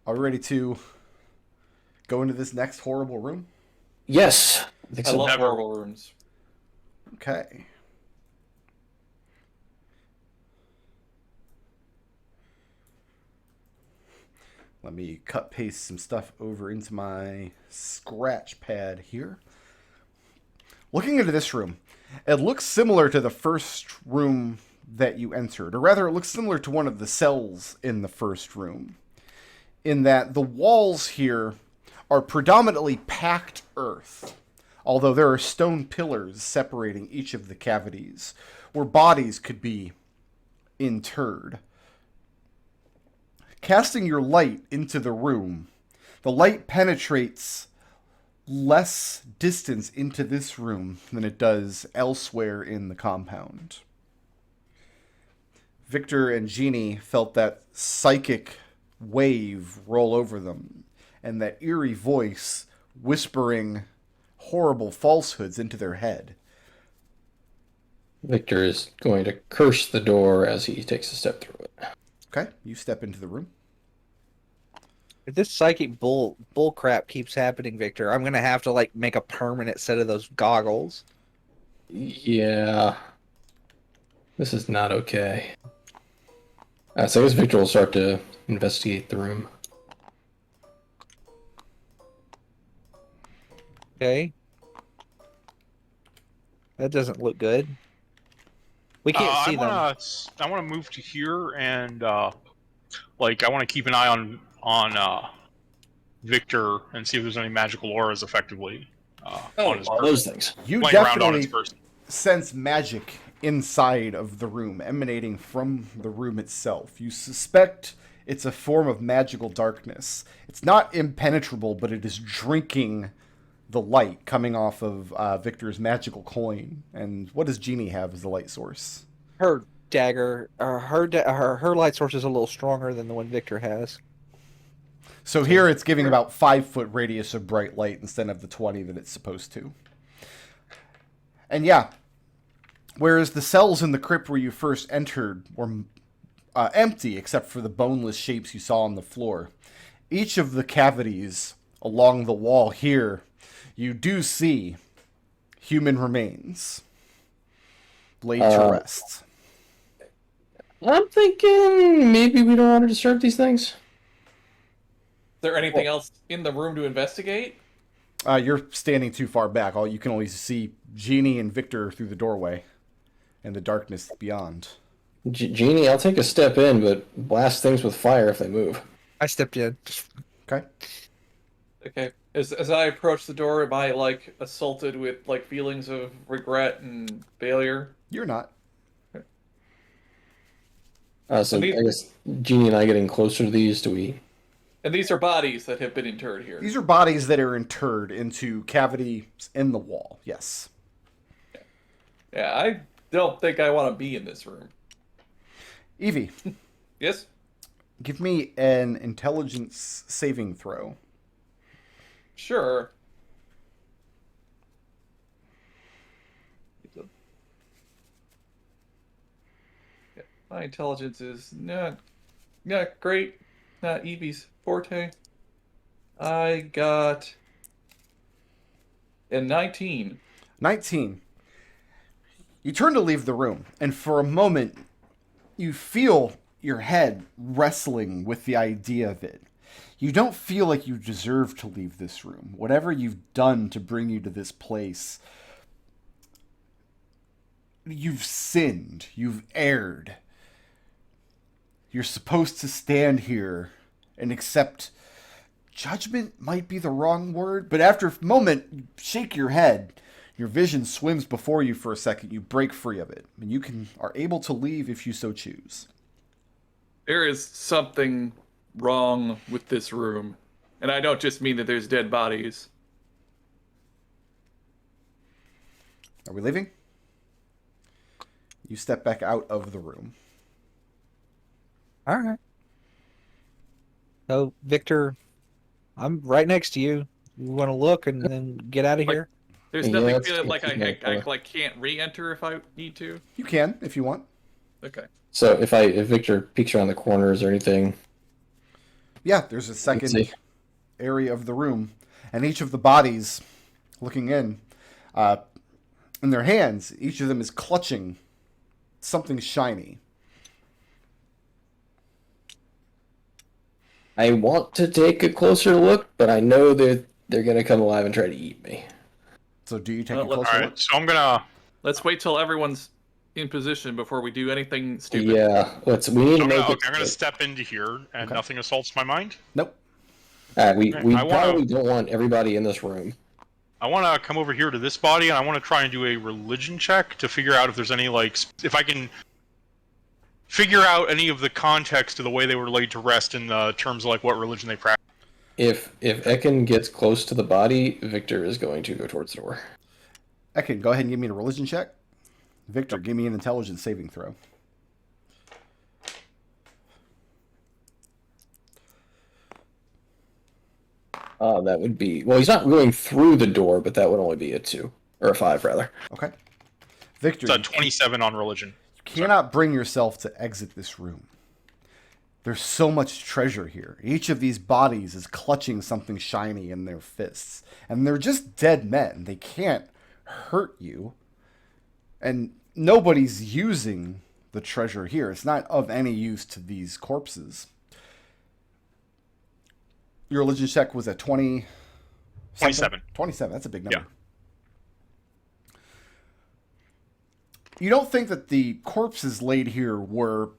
Are we ready to go into this next horrible room? Yes. I think I so. love Never. horrible rooms. Okay. Let me cut paste some stuff over into my scratch pad here. Looking into this room, it looks similar to the first room that you entered, or rather, it looks similar to one of the cells in the first room, in that the walls here are predominantly packed earth, although there are stone pillars separating each of the cavities where bodies could be interred. Casting your light into the room, the light penetrates less distance into this room than it does elsewhere in the compound. Victor and Jeannie felt that psychic wave roll over them, and that eerie voice whispering horrible falsehoods into their head. Victor is going to curse the door as he takes a step through it. Okay, you step into the room. If this psychic bull crap keeps happening, Victor, I'm gonna have to make a permanent set of those goggles. Yeah. This is not okay. So I guess Victor will start to investigate the room. Okay. That doesn't look good. We can't see them. I want to move to here and I want to keep an eye on Victor and see if there's any magical auras effectively on his person. Those things. You Playing around on definitely his person. sense magic inside of the room, emanating from the room itself. You suspect it's a form of magical darkness. It's not impenetrable, but it is drinking the light coming off of Victor's magical coin. And what does Jeannie have as the light source? Her dagger, her light source is a little stronger than the one Victor has. So here it's giving about 5-foot radius of bright light instead of the 20 that it's supposed to. And yeah, whereas the cells in the crypt where you first entered were empty except for the boneless shapes you saw on the floor, each of the cavities along the wall here, you do see human remains laid to rest. I'm thinking maybe we don't want to disturb these things. Is there anything else in the room to investigate? You're standing too far back. You can only see Jeannie and Victor through the doorway and the darkness beyond. Jeannie, I'll take a step in, but blast things with fire if they move. I stepped in. Okay. Okay. As I approach the door, am I assaulted with feelings of regret and failure? You're not. So I guess Jeannie and I getting closer to these, do we? And these are bodies that have been interred here. These are bodies that are interred into cavities in the wall. Yes. Yeah, I don't think I want to be in this room. Evie, Yes? give me an intelligence saving throw. Sure. Yeah, my intelligence is not great. Not Evie's forte. I got a 19. 19. You turn to leave the room, and for a moment, you feel your head wrestling with the idea of it. You don't feel like you deserve to leave this room. Whatever you've done to bring you to this place, you've sinned. You've erred. You're supposed to stand here and accept judgment might be the wrong word, but after a moment, you shake your head. Your vision swims before you for a second. You break free of it, and you are able to leave if you so choose. There is something wrong with this room. And I don't just mean that there's dead bodies. Are we leaving? You step back out of the room. All right. So, Victor, I'm right next to you. You want to look and then get out of here? There's Yeah, nothing let's feeling like keep I that can't re-enter if I need to. You can, if you want. Okay. So if Victor peeks around the corner, is there anything Yeah, there's a see. second area of the room, and each of the bodies looking in their hands, each of them is clutching something shiny. I want to take a closer look, but I know they're gonna come alive and try to eat me. So do you take Well, a let- closer Alright, look? so I'm gonna Let's wait till everyone's in position before we do anything stupid. Yeah, we need to I'm make gonna, it. okay, I'm gonna step into here, and Okay. nothing assaults my mind. Nope. We I wanna- probably don't want everybody in this room. I want to come over here to this body, and I want to try and do a religion check to figure out if there's any, like, if I can figure out any of the context to the way they were laid to rest in terms of, like, what religion they practice. If Ekkan gets close to the body, Victor is going to go towards the door. Ekon, go ahead and give me a religion check. Victor, give me an intelligence saving throw. That would be... Well, he's not going through the door, but that would only be a 2. Or a 5, rather. Okay. Victor, It's a you 27 on religion. cannot bring yourself to exit this room. There's so much treasure here. Each of these bodies is clutching something shiny in their fists. And they're just dead men. They can't hurt you. And nobody's using the treasure here. It's not of any use to these corpses. Your religion check was at 20... 27. 27, that's a big number. Yeah. You don't think that the corpses laid here were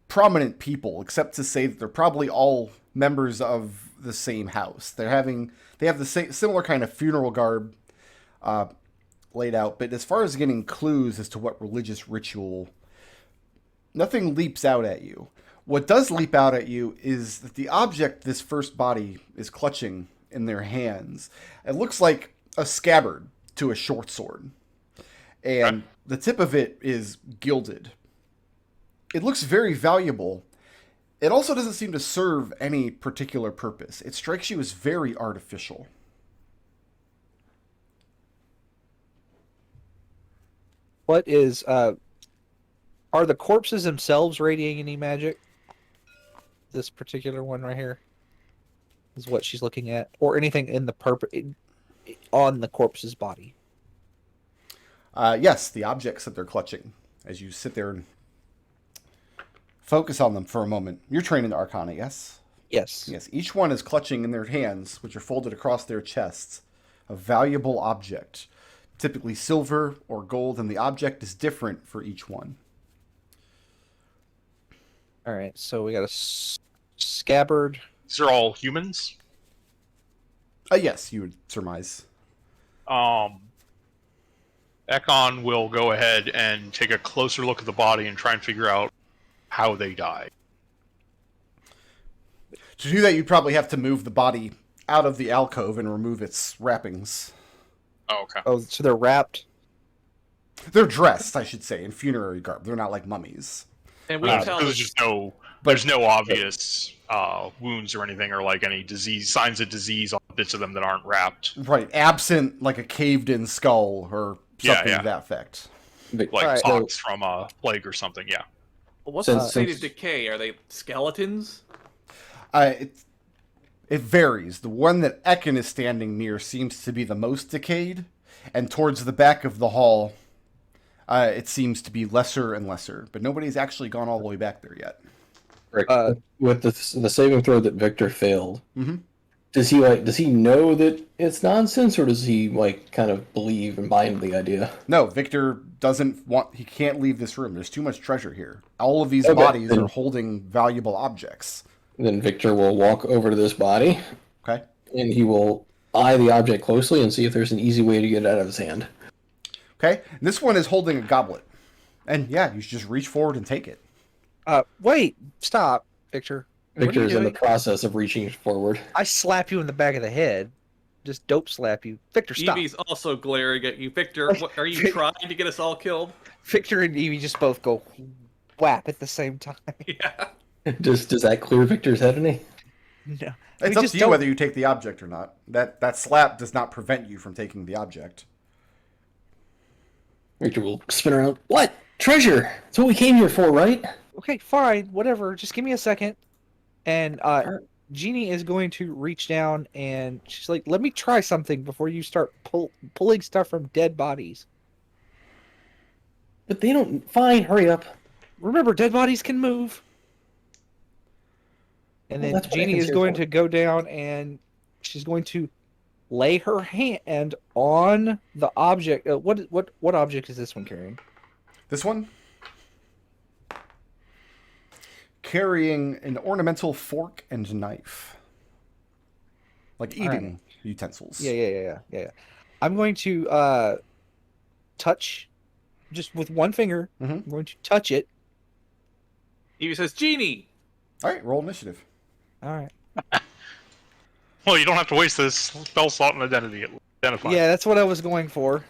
prominent people, except to say that they're probably all members of the same house. They have the same similar kind of funeral garb laid out, but as far as getting clues as to what religious ritual, nothing leaps out at you. What does leap out at you is that the object this first body is clutching in their hands, it looks like a scabbard to a short sword. And the tip of it is gilded. It looks very valuable. It also doesn't seem to serve any particular purpose. It strikes you as very artificial. What is are the corpses themselves radiating any magic? This particular one right here is what she's looking at, or anything in the on the corpse's body. Yes, the objects that they're clutching. As you sit there and focus on them for a moment. You're trained in Arcana, yes? Yes. Yes, each one is clutching in their hands, which are folded across their chests, a valuable object, typically silver or gold, and the object is different for each one. All right, so we got a scabbard. These are all humans. Yes, you would surmise. Ekon will go ahead and take a closer look at the body and try and figure out how they died. To do that, you'd probably have to move the body out of the alcove and remove its wrappings. Oh, okay. Oh, so they're wrapped. They're dressed, I should say, in funerary garb. They're not like mummies. And we There's tell just there's no obvious wounds or anything, or like any disease signs of disease on bits of them that aren't wrapped, Right, absent like a caved-in skull or something to that effect. like Alright, pox from a plague or something. Yeah. what's the Since- state of since- decay? Are they skeletons? It varies. The one that Ekon is standing near seems to be the most decayed, and towards the back of the hall, it seems to be lesser and lesser. But nobody's actually gone all the way back there yet. Rick, with the saving throw that Victor failed, Mhm. does he know that it's nonsense, or does he kind of believe and buy into the idea? No, Victor he can't leave this room. There's too much treasure here. All of these Okay, bodies then- are holding valuable objects. Then Victor will walk over to this body, Okay? and he will eye the object closely and see if there's an easy way to get it out of his hand. Okay? And this one is holding a goblet. And yeah, you should just reach forward and take it. Wait, stop, Victor. What are Victor you is in the doing? process of reaching forward. I slap you in the back of the head. Just dope slap you. Victor, stop. Evie's also glaring at you. Victor, are you trying to get us all killed? Victor and Evie just both go whap at the same time. Yeah. Does that clear Victor's head any? No. It's We up just to you don't- whether you take the object or not. That slap does not prevent you from taking the object. Victor will spin around. What? Treasure! That's what we came here for, right? Okay, fine, whatever. Just give me a second. And Jeannie is going to reach down and she's like, "Let me try something before you start pulling stuff from dead bodies. But they don't. Fine, hurry up. Remember, dead bodies can move." And Well, then that's what Jeannie Ekkan's is here going for. to go down and she's going to lay her hand on the object. What object is this one carrying? This one? Carrying an ornamental fork and knife. Like eating utensils. Yeah. I'm going to touch, just with one finger. Mm-hmm. I'm going to touch it. Evie says, "Genie." All right, roll initiative. All right. Well, you don't have to waste this spell slot and identify. Yeah, that's what I was going for.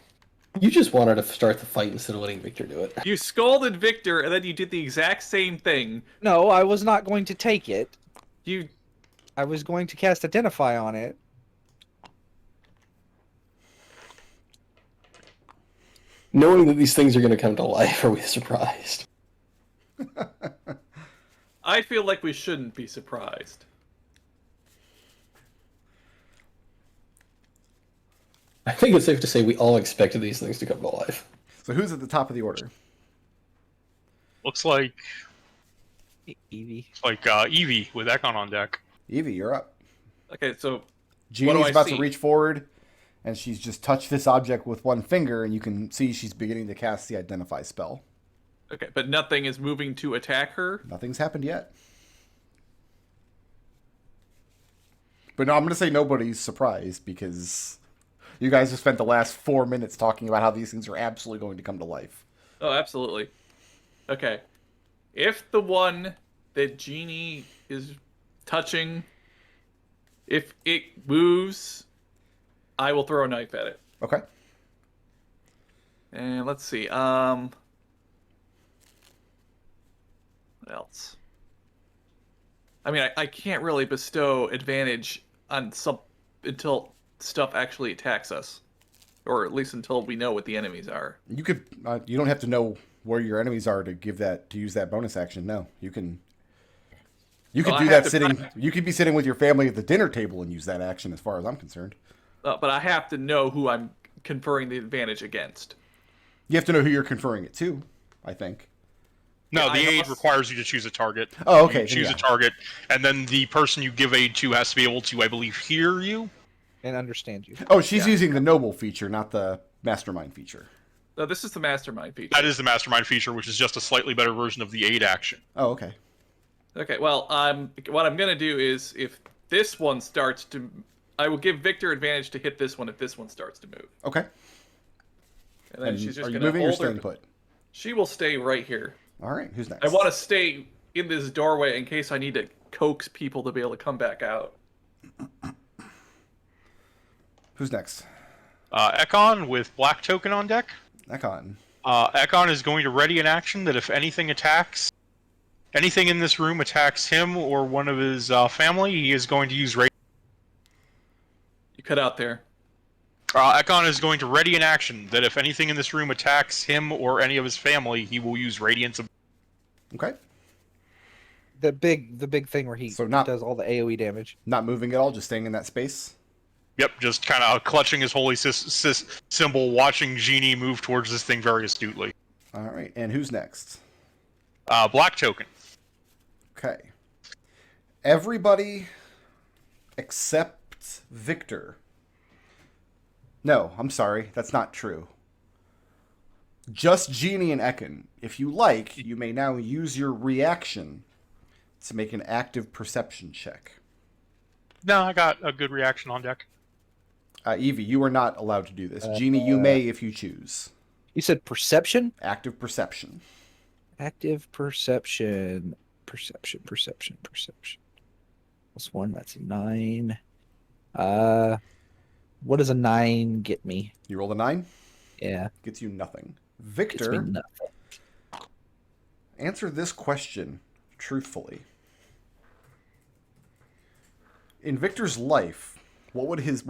You just wanted to start the fight instead of letting Victor do it. You scolded Victor, and then you did the exact same thing. No, I was not going to take it. You I was going to cast Identify on it. Knowing that these things are going to come to life, are we surprised? I feel like we shouldn't be surprised. I think it's safe to say we all expected these things to come to life. So who's at the top of the order? Looks like Evie. Evie with Ekon on deck. Evie, you're up. Okay, so Jeannie's I about see? to reach forward, and she's just touched this object with one finger, and you can see she's beginning to cast the Identify spell. okay, but nothing is moving to attack her. Nothing's happened yet. But no, I'm going to say nobody's surprised, because you guys have spent the last 4 minutes talking about how these things are absolutely going to come to life. Oh, absolutely. Okay. If the one that Genie is touching, if it moves, I will throw a knife at it. Okay. And let's see. What else? I mean, I can't really bestow advantage on some until stuff actually attacks us, or at least until we know what the enemies are. You could. You don't have to know where your enemies are to use that bonus action. No, you can. You could Well, do I have that to- sitting. You could be sitting with your family at the dinner table and use that action, as far as I'm concerned. But I have to know who I'm conferring the advantage against. You have to know who you're conferring it to, I think. No, Yeah, the I aid must- requires you to choose a target. Oh, okay, You choose then a yeah. target, and then the person you give aid to has to be able to, I believe, hear you. And understand you. Oh, she's using the noble feature, not the mastermind feature. No, this is the mastermind feature. That is the mastermind feature, which is just a slightly better version of the aid action. Oh, okay. Okay, well, what I'm gonna do is if this one starts to, I will give Victor advantage to hit this one if this one starts to move, Okay. and then And she's just are you gonna moving or hold her. staying put? She will stay right here. All right. Who's next? I want to stay in this doorway in case I need to coax people to be able to come back out. Who's next? Ekon with black token on deck. Ekon. Ekon is going to ready an action that if anything in this room attacks him or one of his family, he is going to use radiant. You cut out there. Ekon is going to ready an action that if anything in this room attacks him or any of his family, he will use Radiance. Okay. The big thing where he So not- does all the AoE damage. Not moving at all, just staying in that space. Yep, just kind of clutching his holy symbol, watching Genie move towards this thing very astutely. All right. And who's next? Black token. Okay. Everybody except Victor. No, I'm sorry. That's not true. Just Genie and Ekkan. If you like, you may now use your reaction to make an active perception check. No, I got a good reaction on deck. Evie, you are not allowed to do this. Genie, you may if you choose. You said perception? Active perception. Active perception. Perception. Plus 1, that's a 9. What does a 9 get me? You roll a 9, Yeah. gets you nothing. Gets Victor, me nothing. answer this question truthfully. In Victor's life, what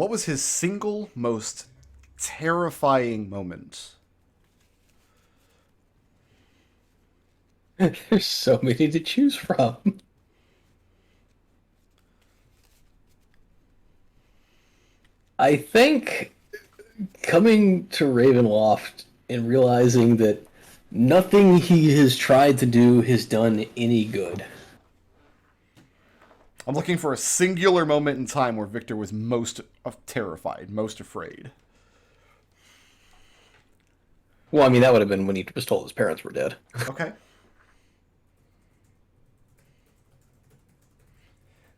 was his single most terrifying moment? There's so many to choose from. I think coming to Ravenloft and realizing that nothing he has tried to do has done any good. I'm looking for a singular moment in time where Victor was most terrified, most afraid. Well, I mean, that would have been when he was told his parents were dead. Okay.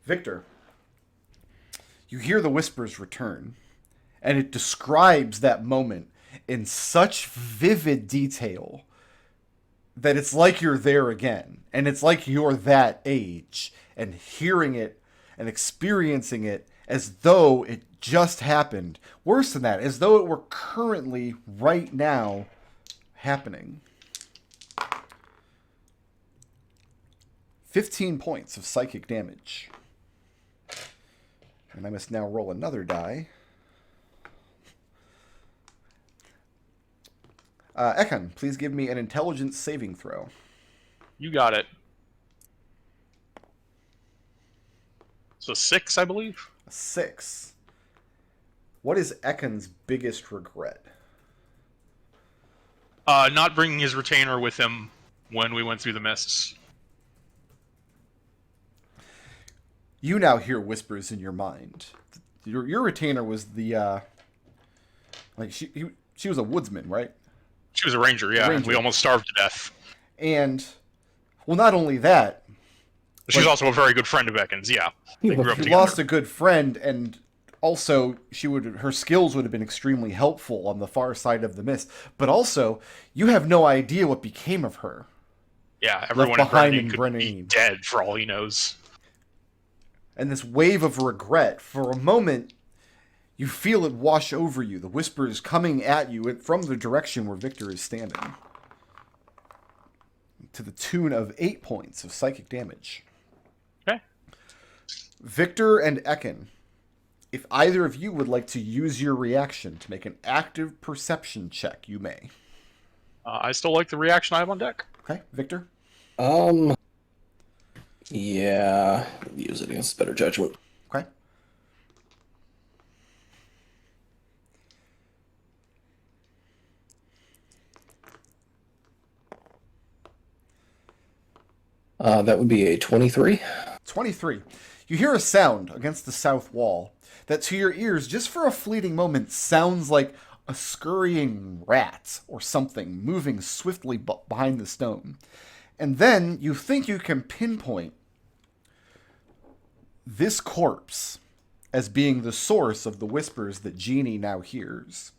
Victor, you hear the whispers return, and it describes that moment in such vivid detail that it's like you're there again, and it's like you're that age, and hearing it and experiencing it as though it just happened. Worse than that, as though it were currently, right now, happening. 15 points of psychic damage. And I must now roll another die. Ekon, please give me an intelligence saving throw. You got it. So 6, I believe. A 6. What is Ekon's biggest regret? Not bringing his retainer with him when we went through the mists. You now hear whispers in your mind. Your retainer was the she was a woodsman, right? She was a ranger, yeah. Ranger. We almost starved to death. And well, not only that, She's also a very good friend of Ekkan's, yeah. They grew up she together. lost a good friend, and also her skills would have been extremely helpful on the far side of the mist. But also, you have no idea what became of her. Yeah, everyone in behind Brennan in could Brennan. be dead for all he knows. And this wave of regret, for a moment, you feel it wash over you. The whispers coming at you from the direction where Victor is standing. To the tune of 8 points of psychic damage. Okay. Victor and Ekkan, if either of you would like to use your reaction to make an active perception check, you may. I still like the reaction I have on deck. Okay, Victor? Yeah, use it against better judgment. Okay. That would be a 23. 23. You hear a sound against the south wall that to your ears, just for a fleeting moment, sounds like a scurrying rat or something moving swiftly behind the stone. And then you think you can pinpoint this corpse as being the source of the whispers that Jeannie now hears.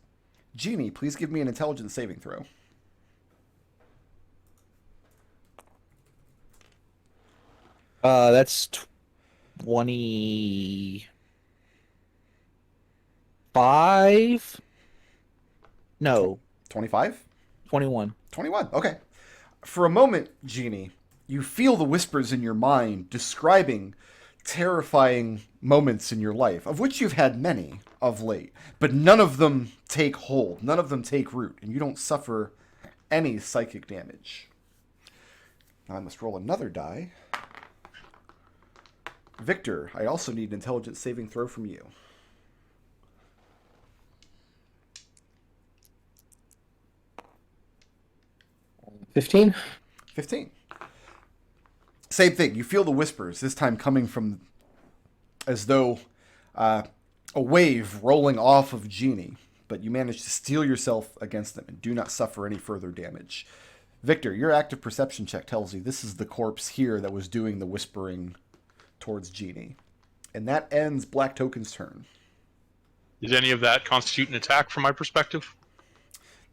Jeannie, please give me an intelligence saving throw. That's 25? No, 25? 21. 21. Okay. For a moment, Jeannie, you feel the whispers in your mind describing terrifying moments in your life, of which you've had many of late, but none of them take hold, none of them take root, and you don't suffer any psychic damage. Now I must roll another die. Victor, I also need an intelligence saving throw from you. 15. 15. Same thing. You feel the whispers, this time coming from as though a wave rolling off of Jeannie, but you manage to steel yourself against them and do not suffer any further damage. Victor, your active perception check tells you this is the corpse here that was doing the whispering towards Jeannie. And that ends Black Token's turn. Did any of that constitute an attack from my perspective?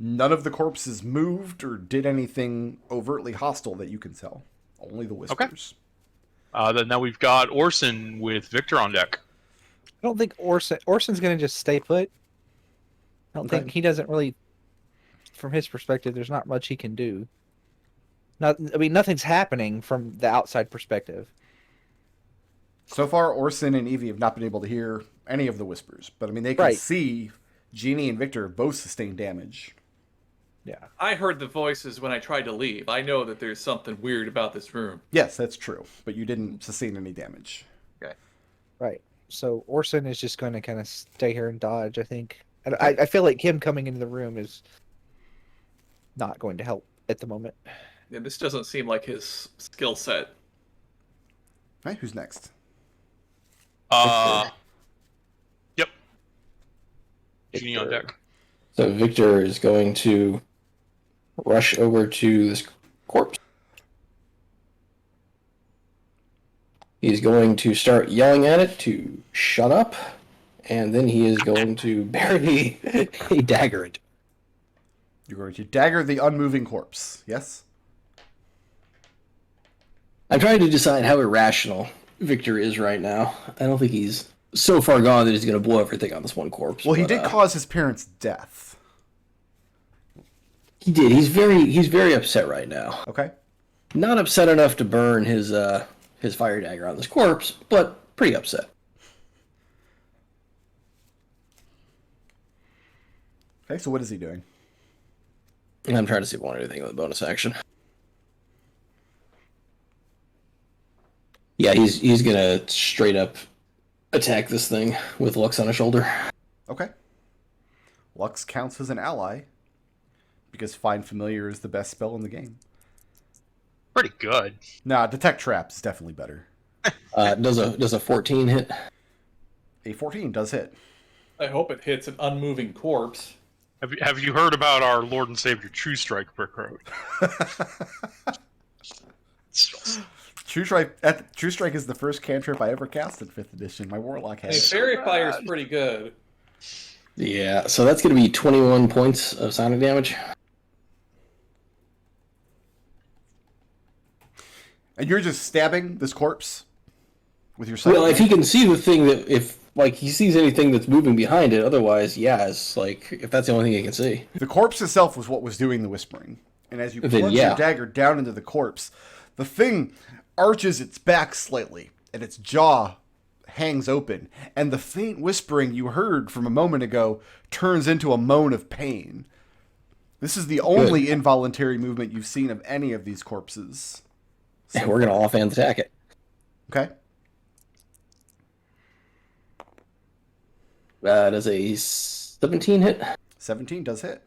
None of the corpses moved or did anything overtly hostile that you can tell. Only the whispers. Then now we've got Orson with Victor on deck. I don't think Orson's going to just stay put. I don't Okay. think he doesn't really, from his perspective, there's not much he can do. Nothing's happening from the outside perspective. So far, Orson and Evie have not been able to hear any of the whispers. But, I mean, they can Right. see Jeannie and Victor have both sustained damage. Yeah. I heard the voices when I tried to leave. I know that there's something weird about this room. Yes, that's true. But you didn't sustain any damage. Okay. Right. So Orson is just going to kind of stay here and dodge, I think. I feel like him coming into the room is not going to help at the moment. Yeah, this doesn't seem like his skill set. All right, who's next? Yep. Victor. Genie on deck. So Victor is going to rush over to this corpse. He's going to start yelling at it to shut up, and then he is going to bury a dagger into it. You're going to dagger the unmoving corpse. Yes. I'm trying to decide how irrational Victor is right now. I don't think he's so far gone that he's going to blow everything on this one corpse. Well, he but, did cause his parents' death. He did. He's very upset right now. Okay. Not upset enough to burn his fire dagger on this corpse, but pretty upset. Okay, so what is he doing? And I'm trying to see if I want anything with a bonus action. Yeah, he's gonna straight up attack this thing with Lux on his shoulder. Okay. Lux counts as an ally because Find Familiar is the best spell in the game. Pretty good. Nah, Detect Traps is definitely better. Does a 14 hit? A 14 does hit. I hope it hits an unmoving corpse. Have you heard about our Lord and Savior True Strike Brick Road? True Strike is the first cantrip I ever cast in 5th edition. My Warlock Hey, has it. Fairy Fire's pretty good. Yeah, so that's gonna be 21 points of sonic damage. And you're just stabbing this corpse with your sight? Well, if he can see the thing that if he sees anything that's moving behind it, otherwise, yeah, it's like if that's the only thing he can see. The corpse itself was what was doing the whispering. And as you Then, plunge yeah. your dagger down into the corpse, the thing arches its back slightly, and its jaw hangs open. And the faint whispering you heard from a moment ago turns into a moan of pain. This is the only involuntary movement you've seen of any of these corpses. And we're gonna offhand attack it. Okay. Does a 17 hit? 17 does hit.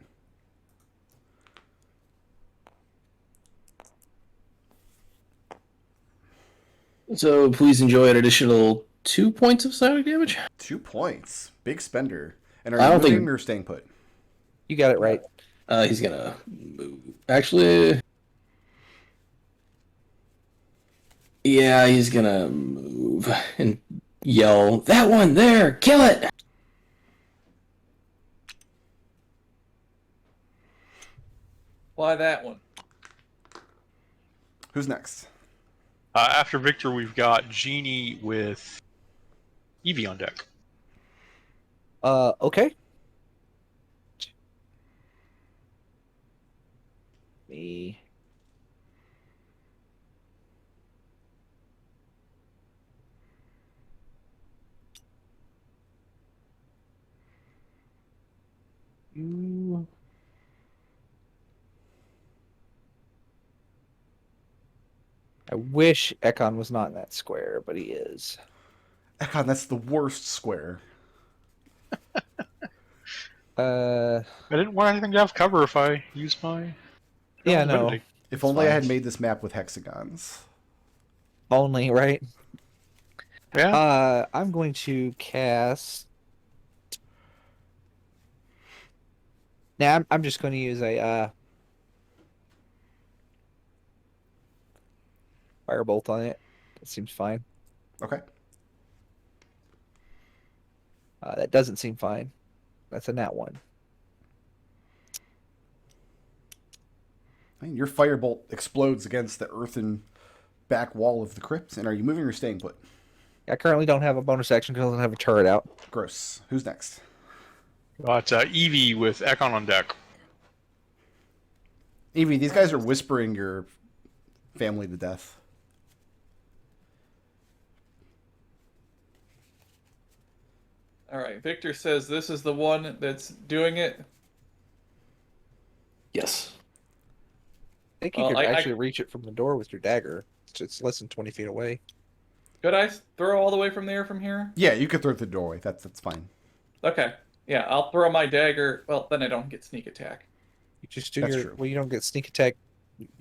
So please enjoy an additional 2 points of sonic damage. 2 points. Big spender. And are I you don't think- moving or staying put? You got it right. He's gonna move. Actually, yeah, he's gonna move and yell, "That one there, kill it!" Why that one? Who's next? After Victor, we've got Genie with Evie on deck. Okay. Me. You. I wish Ekon was not in that square, but he is. Ekon, that's the worst square. Uh, I didn't want anything to have cover if I used my. yeah, no. ability. If only I fine. had made this map with hexagons. Only, right? Yeah. I'm going to cast. Now I'm just going to use a firebolt on it. That seems fine. Okay. That doesn't seem fine. That's a nat 1. And your firebolt explodes against the earthen back wall of the crypt. And are you moving or staying put? I currently don't have a bonus action because I don't have a turret out. Gross. Who's next? Got Evie with Ekon on deck. Evie, these guys are whispering your family to death. All right, Victor says this is the one that's doing it. Yes. I think you Well, could I- actually reach it from the door with your dagger. It's less than 20 feet away. Could I throw all the way from there from here? Yeah, you could throw it through the doorway. That's fine. Okay. Yeah, I'll throw my dagger. Well, then I don't get sneak attack. You just do That's your. true. Well, you don't get sneak attack.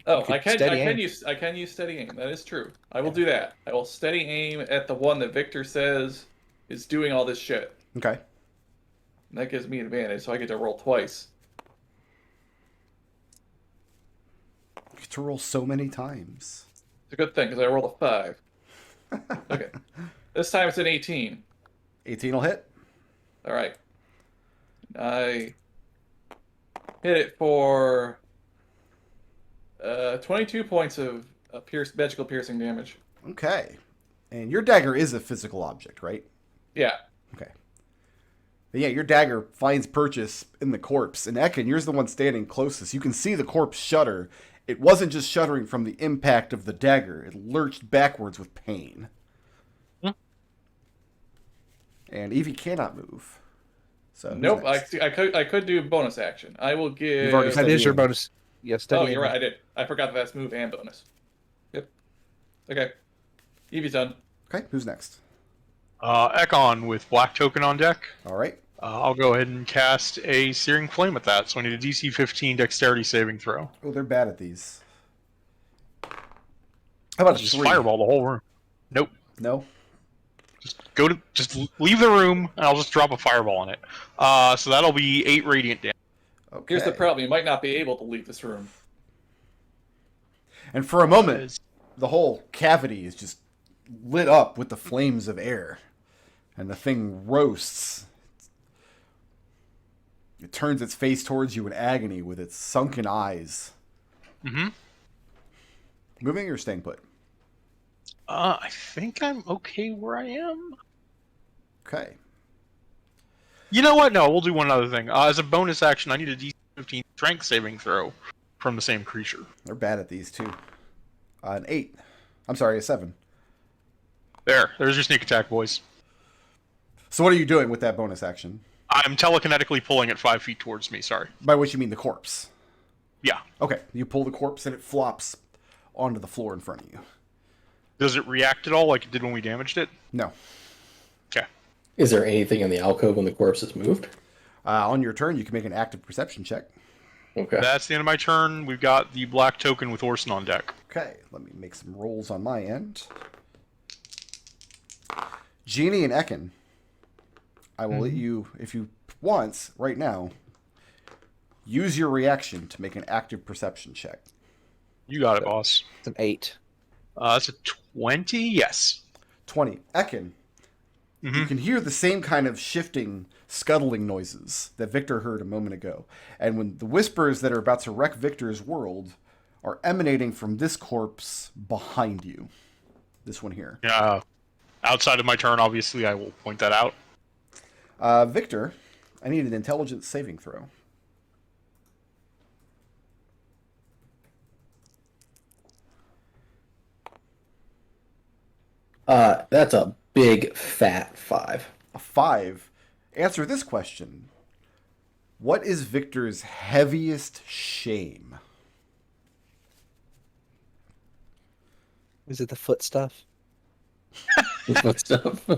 Oh, could I can steady aim. use steady aim. That is true. I will do that. I will steady aim at the one that Victor says is doing all this shit. Okay. And that gives me an advantage, so I get to roll twice. You get to roll so many times. It's a good thing because I rolled a 5. Okay. This time it's an 18. 18 will hit. All right. I hit it for 22 points of magical piercing damage. Okay. And your dagger is a physical object, right? Yeah. Okay. But yeah, your dagger finds purchase in the corpse. And Ekkan, you're the one standing closest. You can see the corpse shudder. It wasn't just shuddering from the impact of the dagger. It lurched backwards with pain. And Evie cannot move. So Nope. next? I could do bonus action. I will give. You've already said That is your aim. bonus. Yes. Oh, you're right. I did. I forgot that that's move and bonus. Yep. Okay. Evie's done. Okay, who's next? Ekon with black token on deck. All right. I'll go ahead and cast a Searing Flame at that. So I need a DC 15 Dexterity saving throw. Oh, they're bad at these. How about a Just 3? fireball the whole room. Nope. No? Just leave the room, and I'll just drop a fireball on it. So that'll be 8 radiant damage. Okay. Here's the problem. You might not be able to leave this room. And for a moment, the whole cavity is just lit up with the flames of air. And the thing roasts. It turns its face towards you in agony with its sunken eyes. Mm-hmm. Moving or staying put? I think I'm okay where I am. Okay. You know what? No, we'll do one other thing. As a bonus action, I need a DC 15 Strength saving throw from the same creature. They're bad at these too. An 8. I'm sorry, a 7. There's your sneak attack, boys. So what are you doing with that bonus action? I'm telekinetically pulling it 5 feet towards me, sorry. By which you mean the corpse. Yeah. Okay, you pull the corpse and it flops onto the floor in front of you. Does it react at all like it did when we damaged it? No. Okay. Is there anything in the alcove when the corpse is moved? On your turn, you can make an active perception check. Okay. That's the end of my turn. We've got the black token with Orson on deck. Okay, let me make some rolls on my end. Genie and Ekkan, I will let you, if you want, right now, use your reaction to make an active perception check. You got it, boss. It's an 8. That's a 20? Yes. 20. Ekkan, you can hear the same kind of shifting, scuttling noises that Victor heard a moment ago. And when the whispers that are about to wreck Victor's world are emanating from this corpse behind you. This one here. Yeah. Outside of my turn, obviously, I will point that out. Victor, I need an intelligence saving throw. That's a big fat 5. A 5. Answer this question. What is Victor's heaviest shame? Is it the foot stuff? What stuff?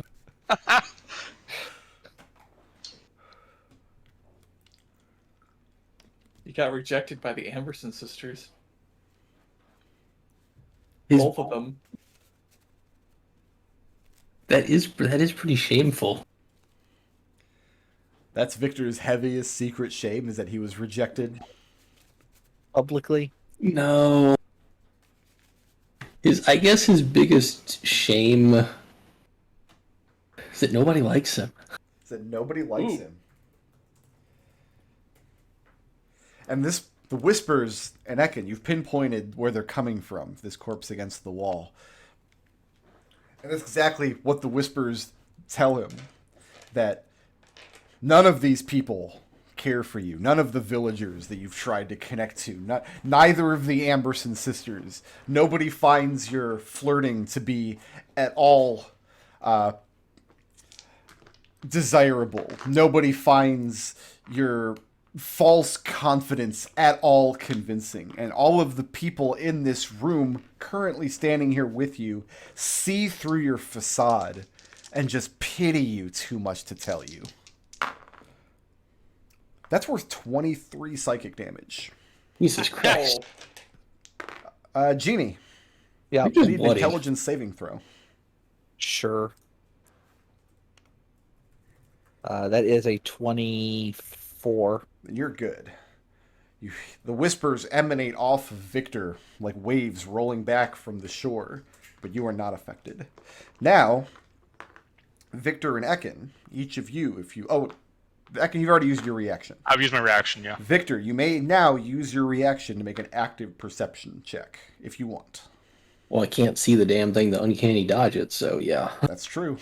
You got rejected by the Amberson sisters. His- Both of them. That is pretty shameful. That's Victor's heaviest secret shame, is that he was rejected. Publicly? No. I guess his biggest shame is that nobody likes him. Is that nobody likes him. And the whispers, and Ekkan, you've pinpointed where they're coming from, this corpse against the wall. And that's exactly what the whispers tell him. That none of these people care for you. None of the villagers that you've tried to connect to. Neither of the Amberson sisters. Nobody finds your flirting to be at all desirable. Nobody finds your false confidence at all convincing. And all of the people in this room currently standing here with you see through your facade and just pity you too much to tell you. That's worth 23 psychic damage. Jesus Christ. Genie, Yeah, I Just need an bloody. intelligence saving throw. sure. That is a 24. You're good. The whispers emanate off of Victor like waves rolling back from the shore, but you are not affected. Now, Victor and Ekkan, each of you, if you... Oh, Ekkan, you've already used your reaction. I've used my reaction, yeah. Victor, you may now use your reaction to make an active perception check, if you want. Well, I can't see the damn thing to uncanny dodge it, so yeah. That's true.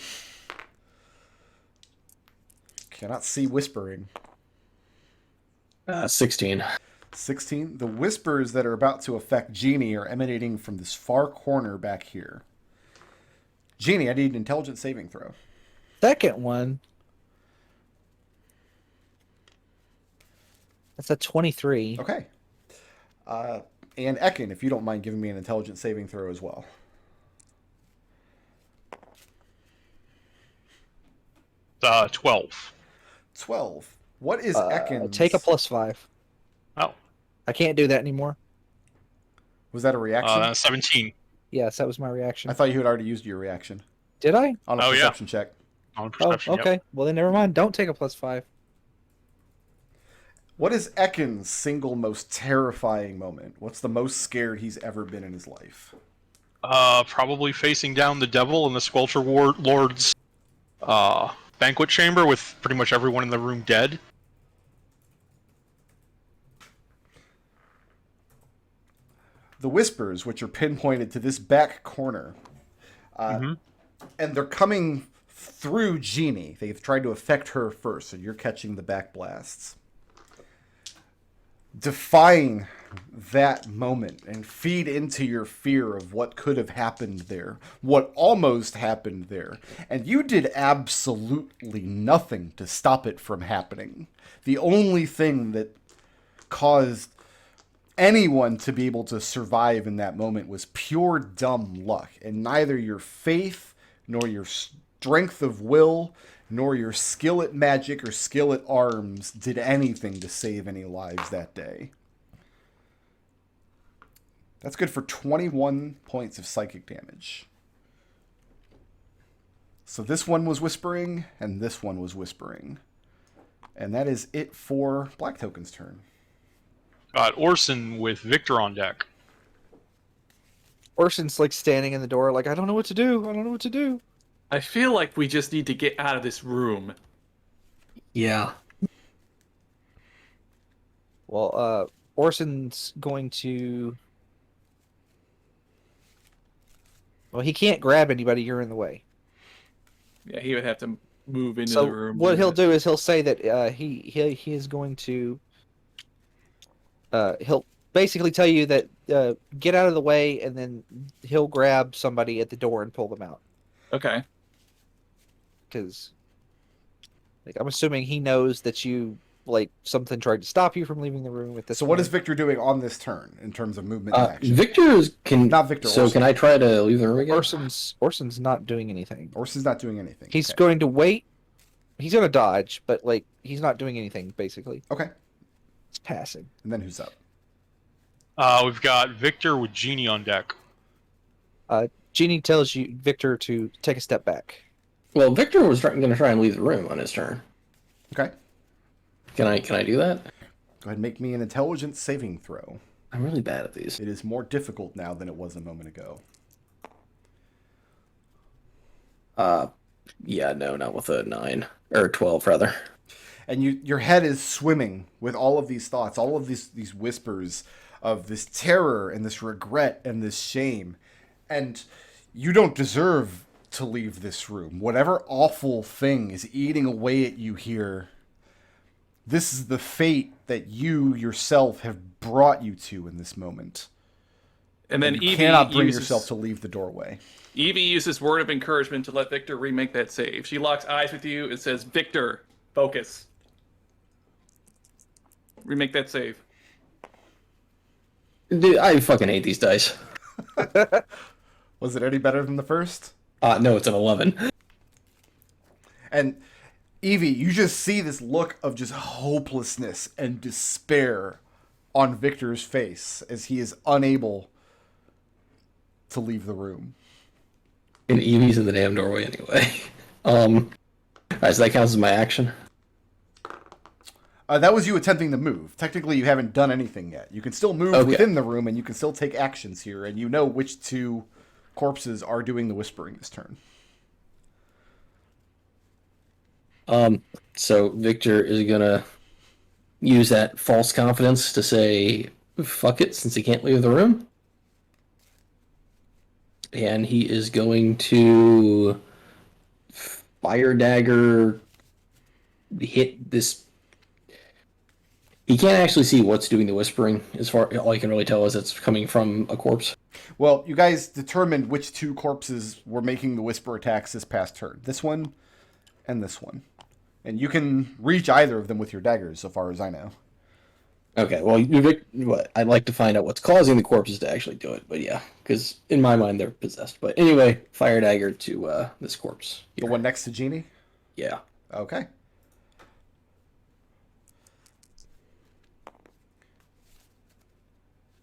Cannot see whispering. 16. 16. The whispers that are about to affect Genie are emanating from this far corner back here. Genie, I need an intelligence saving throw. Second one. That's a 23. Okay. And Ekkan, if you don't mind giving me an intelligence saving throw as well. 12. 12. What is Ekkan's... Take a +5. Oh. I can't do that anymore. Was that a reaction? 17 Yes, that was my reaction. I thought you had already used your reaction. Did I? On a Oh, yeah. perception check. on Oh, perception. okay. Yep. Well, then never mind. Don't take a +5. What is Ekkan's single most terrifying moment? What's the most scared he's ever been in his life? Probably facing down the devil in the Squelcher Lord's banquet chamber with pretty much everyone in the room dead. The whispers, which are pinpointed to this back corner, and they're coming through Genie. They've tried to affect her first, and you're catching the back blasts. Defying that moment and feed into your fear of what could have happened there, what almost happened there, and you did absolutely nothing to stop it from happening. The only thing that caused anyone to be able to survive in that moment was pure dumb luck, and neither your faith nor your strength of will nor your skill at magic or skill at arms did anything to save any lives that day. That's good for 21 points of psychic damage. So this one was whispering, and this one was whispering. And that is it for Black Token's turn. Got Orson with Victor on deck. Orson's like standing in the door, like, I don't know what to do. I don't know what to do. I feel like we just need to get out of this room. Yeah. Well, Orson's going to... Well, he can't grab anybody. You're in the way. Yeah, he would have to move into So the room. what he'll do is he'll say that he is going to... he'll basically tell you that get out of the way, and then he'll grab somebody at the door and pull them out. Okay. Because I'm assuming he knows that you, like, something tried to stop you from leaving the room at this So point. what is Victor doing on this turn in terms of movement and action? Victor can... Not Victor, So Orson. can I try to leave the room again? Orson's not doing anything. Orson's not doing anything. He's Okay. going to wait. He's going to dodge, but, like, he's not doing anything, basically. Okay. He's passing. And then who's up? We've got Victor with Genie on deck. Genie tells you, Victor, to take a step back. Well, Victor was going to try and leave the room on his turn. Okay. Can I do that? Go ahead and make me an intelligence saving throw. I'm really bad at these. It is more difficult now than it was a moment ago. Yeah, no, not with a 9. Or 12, rather. And your head is swimming with all of these thoughts, all of these whispers of this terror and this regret and this shame. And you don't deserve to leave this room. Whatever awful thing is eating away at you here, this is the fate that you yourself have brought you to in this moment. And then And you Evie cannot bring uses, yourself to leave the doorway. Evie uses word of encouragement to let Victor remake that save. She locks eyes with you and says, Victor, focus. Remake that save. Dude, I fucking hate these dice. Was it any better than the first? No, it's an 11. And Evie, you just see this look of just hopelessness and despair on Victor's face as he is unable to leave the room. And Evie's in the damn doorway anyway. Alright, so that counts as my action. That was you attempting to move. Technically, you haven't done anything yet. You can still move Okay. within the room, and you can still take actions here, and you know which two corpses are doing the whispering this turn. So Victor is gonna use that false confidence to say, fuck it, since he can't leave the room. And he is going to fire dagger hit this. He can't actually see what's doing the whispering. As far all you can really tell is it's coming from a corpse. Well, you guys determined which two corpses were making the whisper attacks this past turn. This one and this one. And you can reach either of them with your daggers, so far as I know. Okay, well, I'd like to find out what's causing the corpses to actually do it, but yeah, because in my mind they're possessed. But anyway, fire dagger to this corpse. The one next to Jeannie? Yeah. Okay.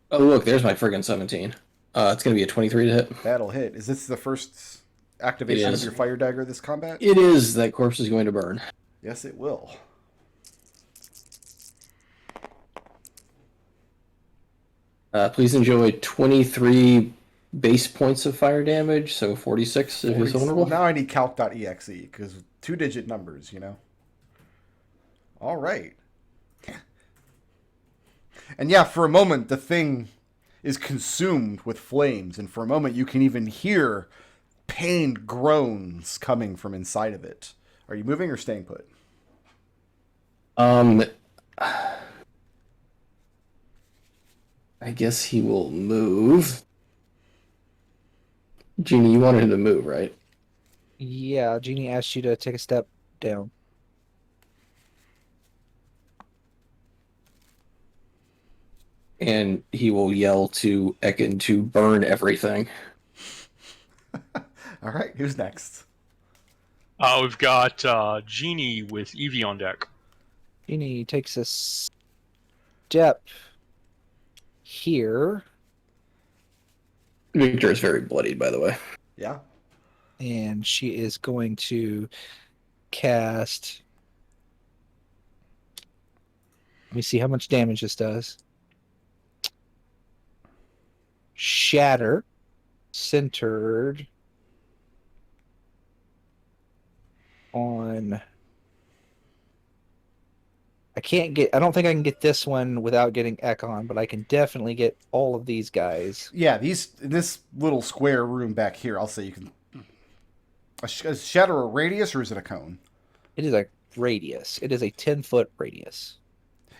Oh, look, there's my friggin' 17. It's going to be a 23 to hit. That'll hit. Is this the first activation It of is. your fire dagger this combat? It is. That corpse is going to burn. Yes, it will. Please enjoy 23 base points of fire damage, so 46 if he's vulnerable. Now I need calc.exe, because 2-digit numbers, you know? All right. And yeah, for a moment, the thing is consumed with flames, and for a moment you can even hear pained groans coming from inside of it. Are you moving or staying put? I guess he will move. Jeannie, you wanted him to move, right? Yeah, Jeannie asked you to take a step down. And he will yell to Ekkan to burn everything. All right, who's next? We've got Genie with Evie on deck. Jeannie takes a step here, Victor is very bloodied, by the way. Yeah. and she is going to cast. Let me see how much damage this does. Shatter, centered on. I don't think I can get this one without getting Ekon, but I can definitely get all of these guys. Yeah, this little square room back here, I'll say you can... Is shatter a radius or is it a cone? It is a radius. It is a 10-foot radius.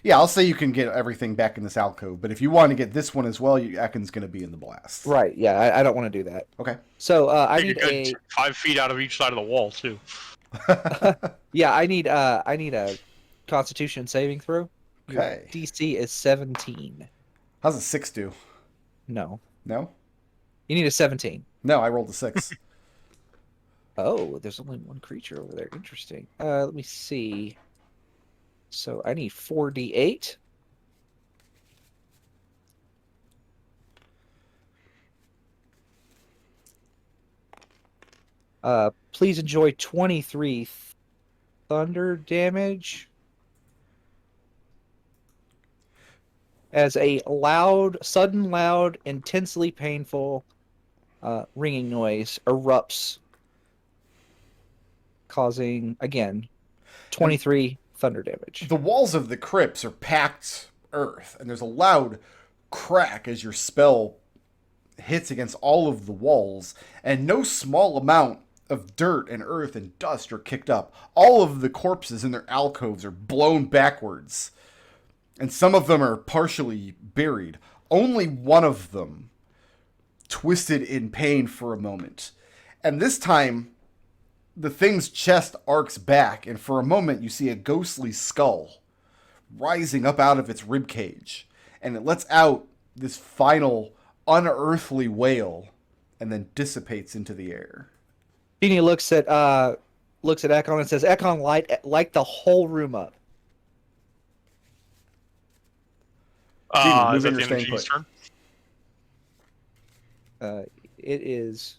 Yeah, I'll say you can get everything back in this alcove, but if you want to get this one as well, Ekkan's going to be in the blast. Right, yeah, I don't want to do that. Okay. So I Take need a good 5 feet out of each side of the wall too. Yeah, I need a Constitution saving throw. Your Okay. DC is 17. How's a 6 do? No. No? You need a 17. No, I rolled a 6. Oh, there's only one creature over there. Interesting. Let me see. So I need 4d8. Please enjoy 23 thunder damage. As a sudden loud, intensely painful ringing noise erupts, causing, again, 23 thunder damage. The walls of the crypts are packed earth, and there's a loud crack as your spell hits against all of the walls, and no small amount of dirt and earth and dust are kicked up. All of the corpses in their alcoves are blown backwards, and some of them are partially buried. Only one of them twisted in pain for a moment. And this time, the thing's chest arcs back, and for a moment you see a ghostly skull rising up out of its rib cage, and it lets out this final unearthly wail, and then dissipates into the air. Genie looks at Ekon and says, "Ekon, light the whole room up." Genie, Is that moving the or end of staying Genie's put? turn? It is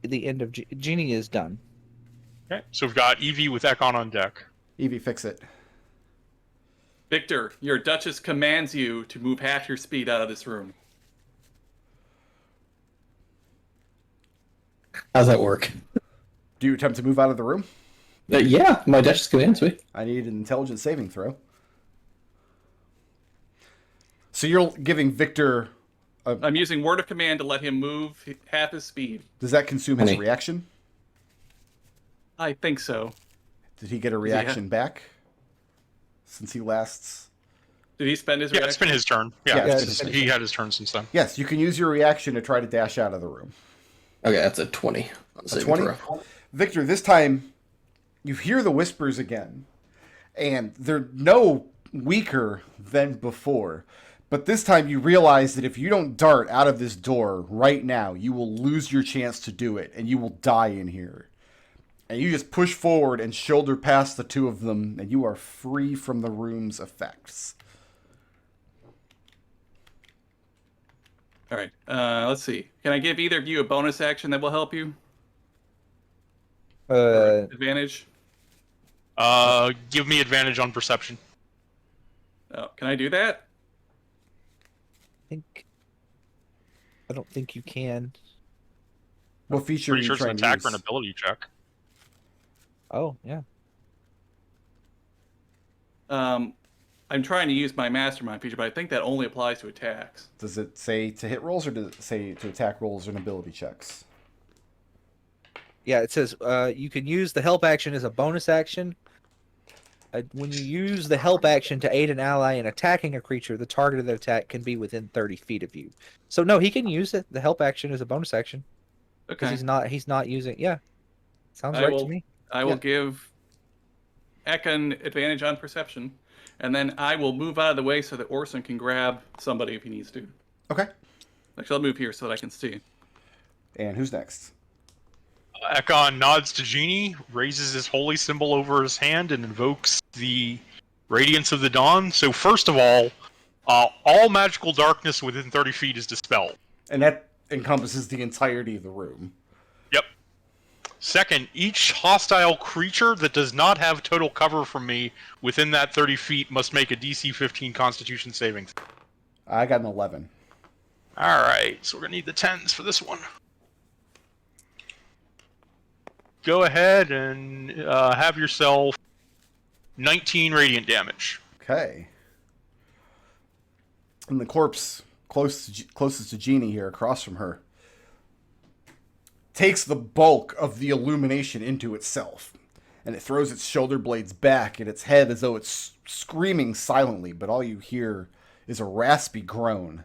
the end of Genie is done. Okay, so we've got Evie with Ekon on deck. Evie, fix it. Victor, your Duchess commands you to move half your speed out of this room. How's that work? Do you attempt to move out of the room? Yeah, my Duchess commands me. I need an intelligence saving throw. So you're giving Victor... I'm using word of command to let him move half his speed. Does that consume his Honey. reaction? I think so. Did he get a reaction back? Since he lasts... Did he spend his Yeah, reaction? it's been his turn. Yeah, Yeah, it's been his he had his turn since then. Yes, you can use your reaction to try to dash out of the room. Okay, that's a 20. A 20? Victor, this time you hear the whispers again, and they're no weaker than before. But this time you realize that if you don't dart out of this door right now, you will lose your chance to do it, and you will die in here. And you just push forward and shoulder past the two of them, and you are free from the room's effects. All right. Let's see. Can I give either of you a bonus action that will help you? Advantage? Give me advantage on perception. Oh, can I do that? I don't think you can. What feature are Pretty you sure it's an trying to attack use? or an ability check. Oh, yeah. I'm trying to use my mastermind feature, but I think that only applies to attacks. Does it say to hit rolls, or does it say to attack rolls and ability checks? Yeah, it says you can use the help action as a bonus action. When you use the help action to aid an ally in attacking a creature, the target of the attack can be within 30 feet of you. So no, he can use it. The help action as a bonus action. Because Okay. he's not using. Yeah, sounds I right will- to me. I will give Ekkan advantage on perception, and then I will move out of the way so that Orson can grab somebody if he needs to. Okay. Actually, I'll move here so that I can see. And who's next? Ekon nods to Genie, raises his holy symbol over his hand, and invokes the Radiance of the Dawn. So first of all magical darkness within 30 feet is dispelled. And that encompasses the entirety of the room. Yep. Second, each hostile creature that does not have total cover from me within that 30 feet must make a DC 15 Constitution saving. I got an 11. Alright, so we're going to need the 10s for this one. Go ahead and have yourself 19 radiant damage. Okay. And the corpse closest to Genie here, across from her, takes the bulk of the illumination into itself. And it throws its shoulder blades back at its head as though it's screaming silently, but all you hear is a raspy groan.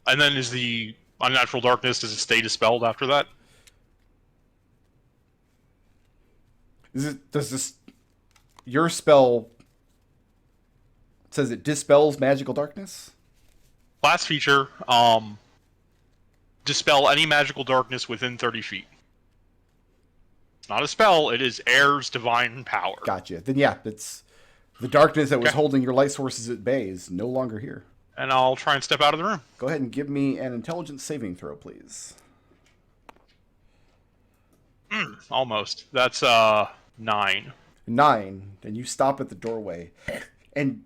And then is the unnatural darkness, does it stay dispelled after that? Your spell says it dispels magical darkness? Last feature, dispel any magical darkness within 30 feet. It's not a spell, it is Air's divine power. Gotcha. Then yeah, it's the darkness that was Okay. holding your light sources at bay is no longer here. And I'll try and step out of the room. Go ahead and give me an intelligence saving throw, please. Almost. That's 9. 9, and you stop at the doorway, and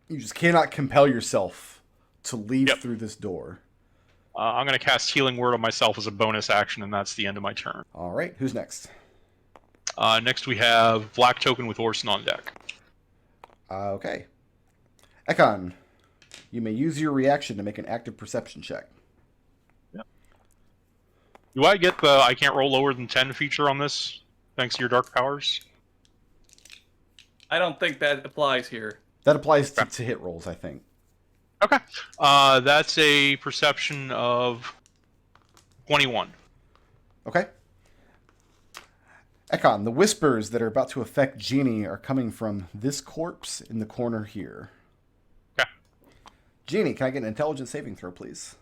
you just cannot compel yourself to leave Yep. through this door. I'm going to cast Healing Word on myself as a bonus action, and that's the end of my turn. All right, who's next? Next we have Black Token with Orson on deck. Okay. Ekon, you may use your reaction to make an active perception check. Do I get the I can't roll lower than 10 feature on this, thanks to your dark powers? I don't think that applies here. That applies to hit rolls, I think. Okay. That's a perception of 21. Okay. Ekon, the whispers that are about to affect Jeannie are coming from this corpse in the corner here. Okay. Jeannie, can I get an intelligence saving throw, please?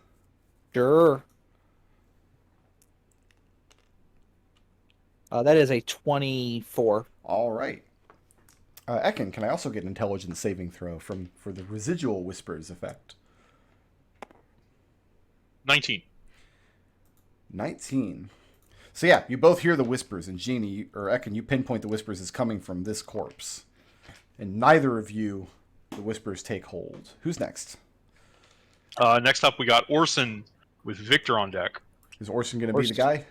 Sure. That is a 24. All right. Ekkan, can I also get an intelligence saving throw for the residual whispers effect? 19. 19. So yeah, you both hear the whispers, and Jeannie, or Ekkan, you pinpoint the whispers as coming from this corpse. And neither of you, the whispers take hold. Who's next? Next up, we got Orson with Victor on deck. Is Orson going to be the guy?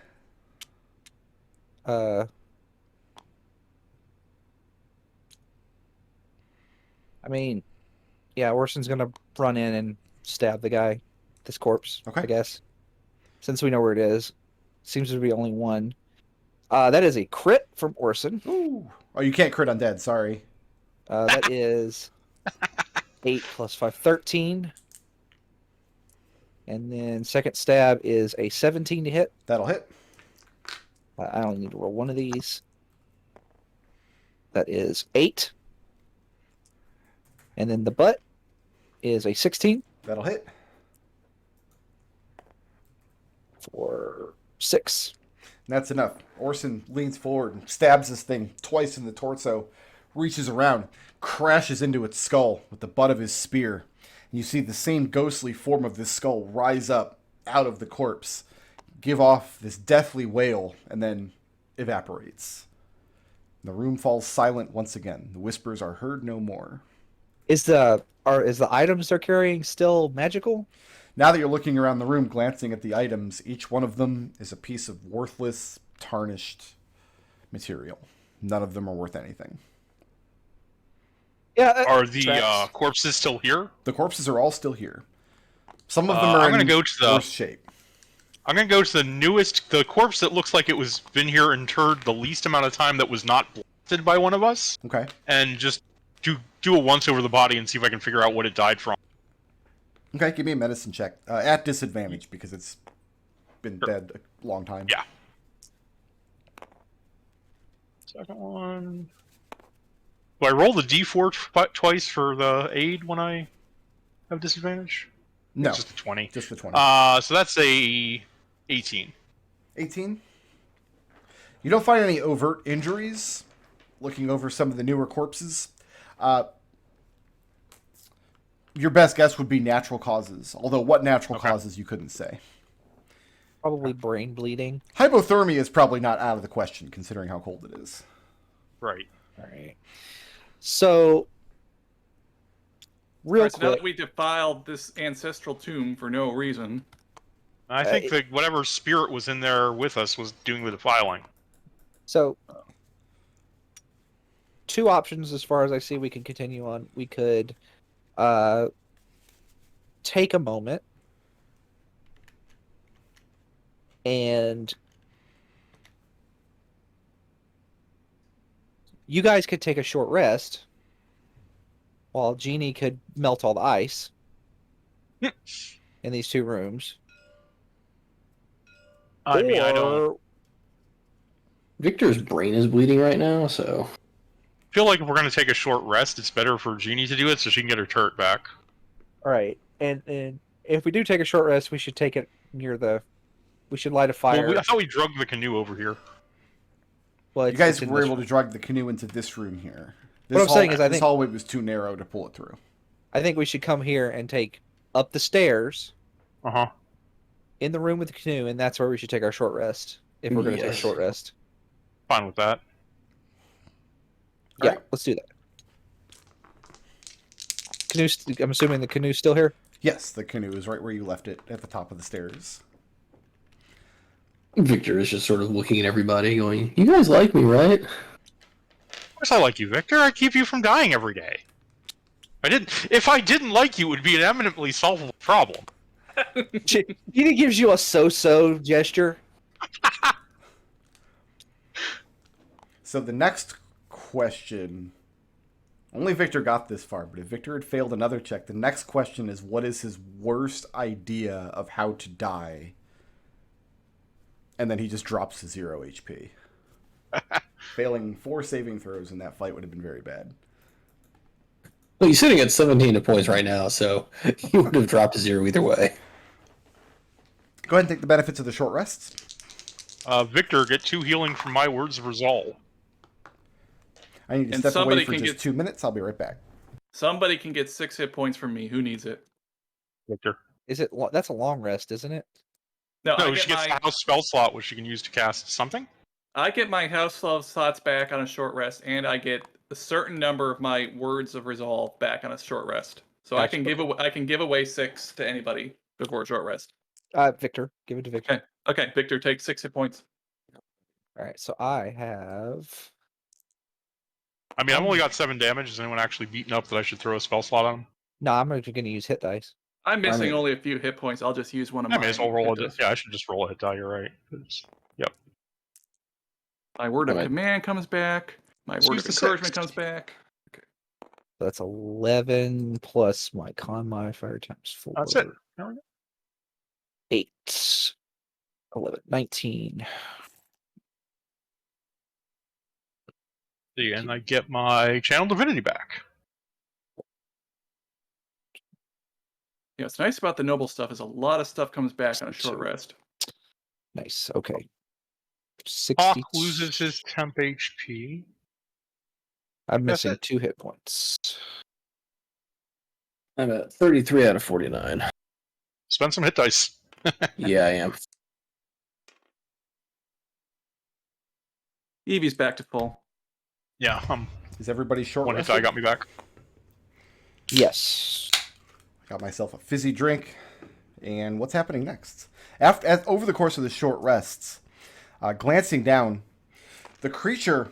I mean, yeah, Orson's gonna run in and stab the guy, this corpse, Okay. I guess. Since we know where it is. Seems to be only one. That is a crit from Orson. Ooh. Oh, you can't crit undead, sorry. That is 8 plus 5, 13. And then second stab is a 17 to hit. That'll hit. I only need to roll one of these. That is 8. And then the butt is a 16 That'll hit. for 6. That's enough. Orson leans forward and stabs this thing twice in the torso, reaches around, crashes into its skull with the butt of his spear. And you see the same ghostly form of this skull rise up out of the corpse, give off this deathly wail, and then evaporates. The room falls silent once again. The whispers are heard no more. Is the items they're carrying still magical? Now that you're looking around the room, glancing at the items, each one of them is a piece of worthless, tarnished material. None of them are worth anything. Yeah. Are the corpses still here? The corpses are all still here. Some of them are I'm gonna in go to the worse shape. I'm gonna go to the newest, the corpse that looks like it was been here interred the least amount of time that was not blasted by one of us, Okay. and just do a once over the body and see if I can figure out what it died from. Okay, give me a medicine check. At disadvantage, because it's been Sure. dead a long time. Yeah. Second one. Do I roll the d4 twice for the aid when I have disadvantage? No, It's just a 20. just the 20. So that's a 18. 18? You don't find any overt injuries looking over some of the newer corpses. Your best guess would be natural causes, although what natural causes you couldn't say. Probably brain bleeding. Hypothermia is probably not out of the question, considering how cold it is. Right. All right. So, real Alright, so now quick, that we defiled this ancestral tomb for no reason. I think that whatever spirit was in there with us was doing the defiling. so two options as far as I see we can continue on. We could take a moment and you guys could take a short rest while Jeannie could melt all the ice in these two rooms. I mean, I don't Victor's brain is bleeding right now, so Oh, feel like if we're going to take a short rest, it's better for Jeannie to do it so she can get her turret back. All right, and if we do take a short rest, we should take it near the. We should light a fire. Well, I thought we drugged the canoe over here. Well, You guys in were this- able to drag the canoe into this room here. What I'm saying is I this think- hallway was too narrow to pull it through. I think we should come here and take up the stairs Uh-huh. in the room with the canoe, and that's where we should take our short rest. If we're going to take a Yes. short rest, Fine with that. yeah, Alright. let's do that. Canoe. I'm assuming the canoe's still here. Yes, the canoe is right where you left it, at the top of the stairs. Victor is just sort of looking at everybody, going, "You guys like me, right?" Of course I like you, Victor. I keep you from dying every day. If I didn't like you, it would be an eminently solvable problem. He gives you a so-so gesture. So the next question, only Victor got this far, but if Victor had failed another check, the next question is, what is his worst idea of how to die? And then he just drops to 0 HP. Failing 4 saving throws in that fight would have been very bad. Well, he's sitting at 17 hit points right now, so he would have dropped to 0 either way. Go ahead and take the benefits of the short rests. Victor, get 2 healing from my words of resolve. I need to And step away somebody for can just get- 2 minutes. I'll be right back. Somebody can get 6 hit points from me. Who needs it? Victor. Is it? That's a long rest, isn't it? No, No, I she get gets my the house spell slot, which she can use to cast something. I get my house slots back on a short rest, and I get a certain number of my words of resolve back on a short rest. So I Gotcha. can give away 6 to anybody before a short rest. Victor, give it to Victor. Okay, Victor, take 6 hit points. All right, so I have. I mean, I've only got 7 damage. Is anyone actually beaten up that I should throw a spell slot on him? No, I'm actually going to use hit dice. I'm missing mean- only a few hit points. I'll just use one of I mine. may as well roll it. Yeah, I should just roll a hit die. You're right. Yep. My word of Alright. command comes back. My Let's word use of the encouragement 6. comes back. That's 11 plus my con modifier times 4. That's it. There we go. 8. 11. 19. See, and I get my channel divinity back. Yeah, what's nice about the noble stuff is a lot of stuff comes back on a short rest. Nice. Okay. 60. Hawk loses his temp HP. I'm That's missing it. 2 hit points. I'm at 33 out of 49. Spend some hit dice. Yeah, I am. Evie's back to full. Yeah, Is everybody short one hit rested? die got me back. Yes. Got myself a fizzy drink. And what's happening next? Over the course of the short rests, glancing down, the creature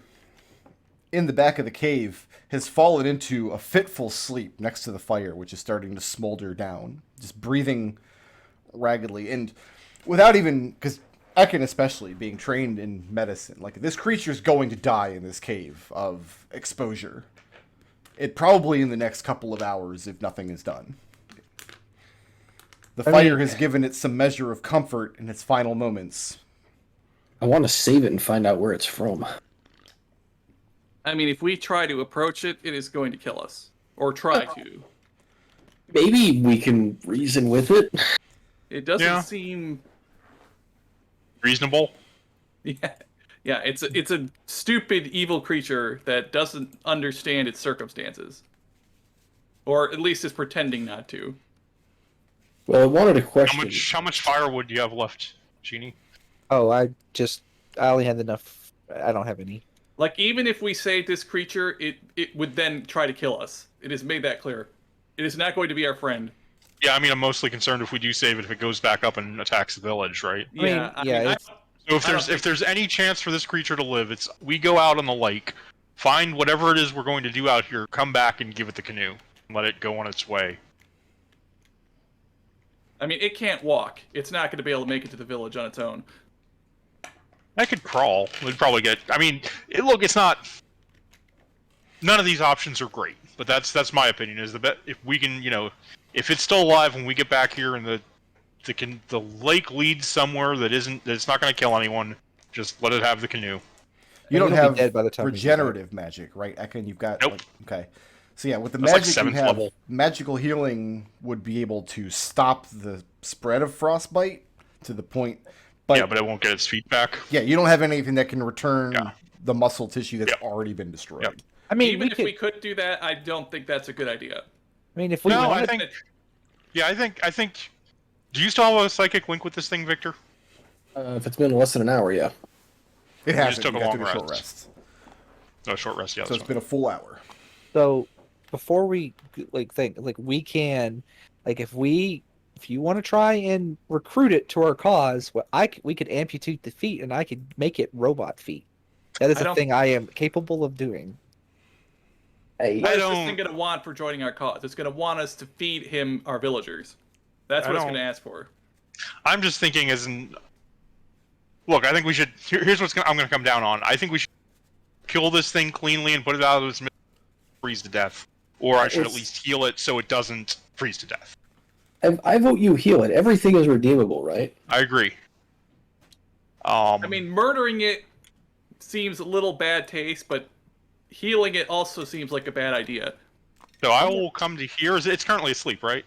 in the back of the cave has fallen into a fitful sleep next to the fire, which is starting to smolder down, just breathing raggedly. And without even, because Ekkan especially, being trained in medicine, like, this creature's going to die in this cave of exposure. It probably in the next couple of hours, if nothing is done. The fire has given it some measure of comfort in its final moments. I want to save it and find out where it's from. I mean, if we try to approach it, it is going to kill us. Or try to. Maybe we can reason with it. It doesn't Yeah. seem... Reasonable. Yeah, it's a stupid, evil creature that doesn't understand its circumstances. Or at least is pretending not to. Well, I wanted to question. How much firewood do you have left, Genie? Oh, I only had enough. I don't have any. Like, even if we save this creature, it would then try to kill us. It has made that clear. It is not going to be our friend. Yeah, I mean, I'm mostly concerned if we do save it, if it goes back up and attacks the village, right? I mean, it's- So I don't if there's any chance for this creature to live, it's we go out on the lake, find whatever it is we're going to do out here, come back and give it the canoe, and let it go on its way. I mean, it can't walk. It's not going to be able to make it to the village on its own. I could crawl. We'd probably get. I mean, look, it's not. None of these options are great, but that's my opinion. Is the bet if we can, if it's still alive when we get back here and the lake leads somewhere that's not going to kill anyone, just let it have the canoe. You don't It'll be have dead by the time we get regenerative magic, right, Ekkan? You've got... Nope. Okay. So yeah, with the That's like magic you 7th have, level. magical healing would be able to stop the spread of frostbite to the point... But, Yeah, but it won't get its feet back. yeah, you don't have anything that can return Yeah. the muscle tissue that's Yep. already been destroyed. Yep. I mean, Even we if could. we could do that, I don't think that's a good idea. I mean, if we No, wanted, I think. Yeah, I think. Do you still have a psychic link with this thing, Victor? If it's been less than an hour, yeah. It just hasn't. took You a got long to do a short rest. rest. No, short rest. Yeah, So that's it's been a full hour. So before we think we can, if you want to try and recruit it to our cause, we could amputate the feet and I could make it robot feet. That is I a don't- thing I am capable of doing. Hey, What is this don't- thing going to want for joining our cause? It's going to want us to feed him our villagers. That's I what it's don't- going to ask for. I'm just thinking look, I think we should. Here's I'm going to come down on. I think we should kill this thing cleanly and put it out of its freeze to death, or I should at It's- least heal it so it doesn't freeze to death. I vote you heal it. Everything is redeemable, right? I agree. I mean, murdering it seems a little bad taste, but healing it also seems like a bad idea. So I will come to here. It's currently asleep, right?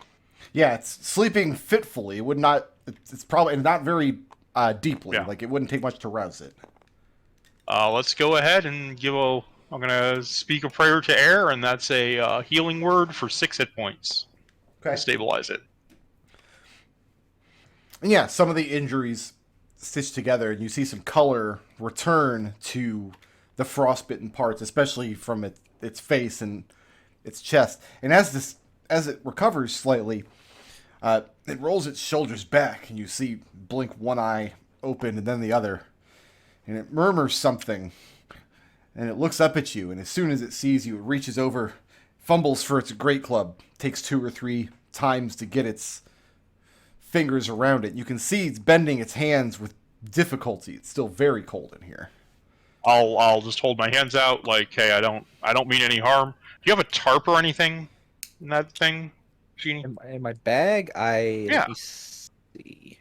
Yeah, it's sleeping fitfully. It would not. It's probably not very deeply. Yeah. Like it wouldn't take much to rouse it. Let's go ahead and give a. I'm gonna speak a prayer to air, and that's a healing word for 6 hit points Okay. to stabilize it. And yeah, some of the injuries stitched together, and you see some color return to the frostbitten parts, especially from its face and its chest. And as it recovers slightly, it rolls its shoulders back, and you see blink one eye open and then the other, and it murmurs something, and it looks up at you. And as soon as it sees you, it reaches over, fumbles for its great club, takes 2 or 3 times to get its fingers around it. You can see it's bending its hands with difficulty. It's still very cold in here. I'll just hold my hands out, like, hey, I don't mean any harm. Do you have a tarp or anything in that thing, Genie? In my bag, Yeah. let me see.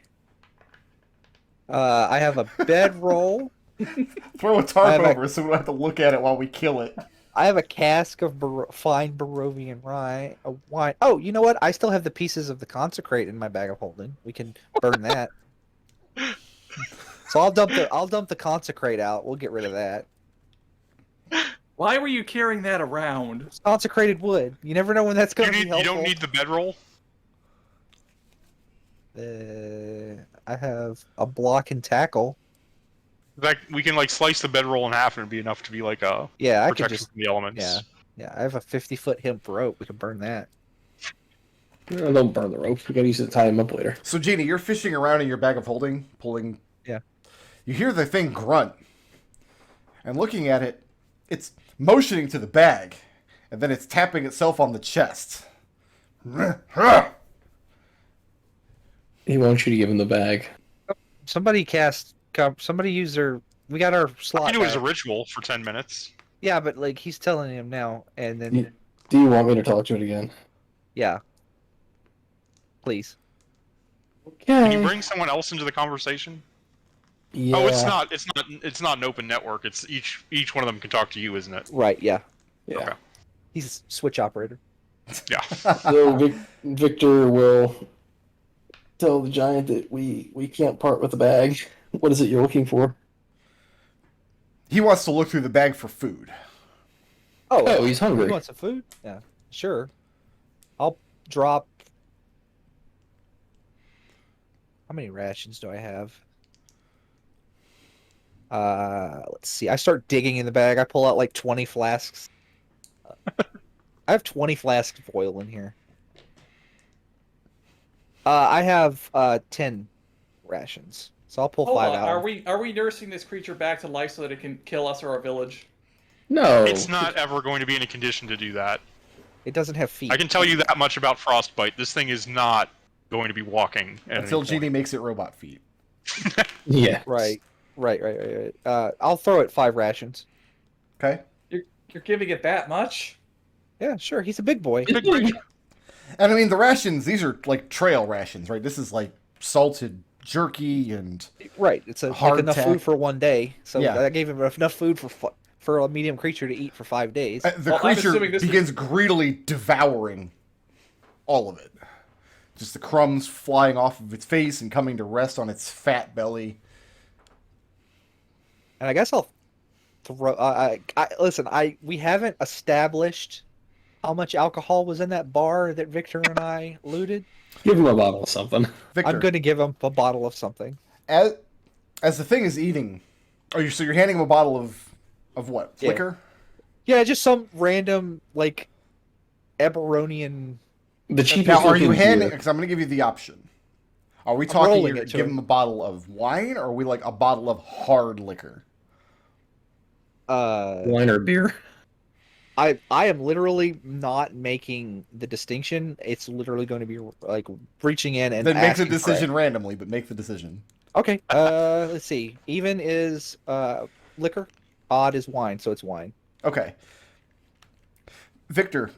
I have a bedroll. Throw a I tarp have over so we don't have to look at it while we kill it. I have a cask of fine Barovian wine. Oh, you know what? I still have the pieces of the consecrate in my bag of holding. We can burn that. So I'll dump the consecrate out. We'll get rid of that. Why were you carrying that around? It's consecrated wood. You never know when that's going to be You helpful. don't need the bedroll? I have a block and tackle. In fact, we can like slice the bedroll in half and it'd be enough to be like a Yeah, I could protection just. from the elements. Yeah, I have a 50-foot hemp rope. We can burn that. No, don't burn the rope. We gotta use it to tie him up later. So, Jeannie, you're fishing around in your bag of holding, pulling. Yeah. You hear the thing grunt. And looking at it, it's motioning to the bag. And then it's tapping itself on the chest. He wants you to give him the bag. Somebody use their. We got our slot. I can do it as a back. ritual for 10 minutes. Yeah, but like he's telling him now, and then Do you want me to talk to it again? yeah. Please. Okay. Can you bring someone else into the conversation? Yeah. Oh, it's not an open network. It's each one of them can talk to you, isn't it? Right. Yeah. Yeah. Okay. He's a switch operator. Yeah. So Victor will tell the giant that we can't part with the bag. What is it you're looking for? He wants to look through the bag for food. Oh, he's hungry. You want some food? Yeah. Sure. I'll drop. How many rations do I have? Let's see. I start digging in the bag. I pull out like 20 flasks. I have 20 flasks of oil in here. I have 10 rations. So I'll pull Hold 5 on. out. Are we nursing this creature back to life so that it can kill us or our village? No. It's not ever going to be in a condition to do that. It doesn't have feet. I can tell you that much about frostbite. This thing is not going to be walking at Until any point. Jeannie makes it robot feet. Yeah. Right. I'll throw it 5 rations. Okay? You're giving it that much? Yeah, sure. He's a big boy. And I mean, the rations, these are like trail rations, right? This is like salted jerky and... Right. It's like enough Hardtack. food for one day. So Yeah. I gave him enough food for a medium creature to eat for 5 days. The Well, I'm creature assuming this begins greedily devouring all of it. Just the crumbs flying off of its face and coming to rest on its fat belly. And I guess I'll throw. Listen. We haven't established how much alcohol was in that bar that Victor and I looted. Give him a bottle of something. Victor, I'm going to give him a bottle of something. as the thing is eating, so you're handing him a bottle of what? Yeah. Liquor? Yeah, just some random like Eberonian. The cheapest Now, are you looking handing? beer. Because I'm going to give you the option. Are we talking? rolling You're it to give him. him a bottle of wine, or are we like a bottle of hard liquor? Wine or beer? I am literally not making the distinction. It's literally going to be like reaching in and Then make the asking for it. decision randomly, but make the decision. Okay. Let's see. Even is liquor. Odd is wine, so it's wine. Okay. Victor,